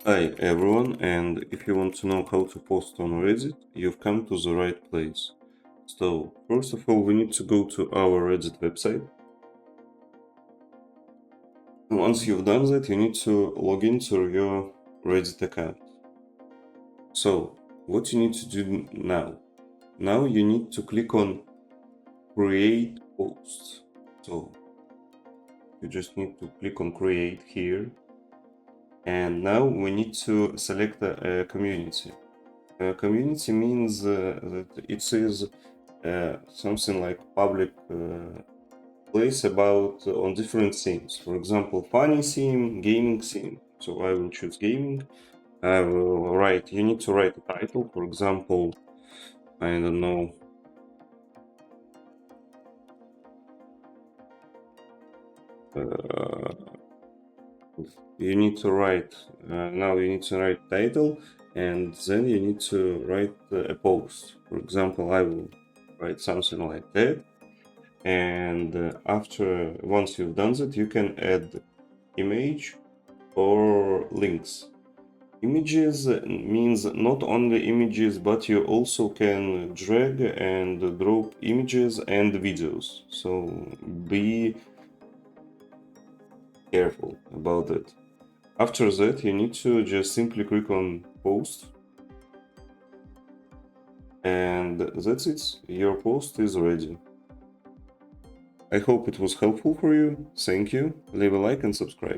Hi everyone, and if you want to know how to post on Reddit, you've come to the right place. So, first of all, we need to go to our Reddit website. Once you've done that, you need to log into your Reddit account. So, what you need to do now? Now you need to click on Create Post. So, you just need to click on Create here. And now we need to select a community. Community means that it is something like public place about on different themes. For example, funny theme, gaming theme. So I will choose gaming. I will write. You need to write a title. For example, I don't know. Uh, you need to write. Now you need to write title, and then you need to write a post. For example, I will write something like that. And after once you've done that, you can add image or links. Images means not only images, but you also can drag and drop images and videos. So be careful about it. After that, you need to just simply click on post, and that's it. Your post is ready. I hope it was helpful for you. Thank you. Leave a like and subscribe.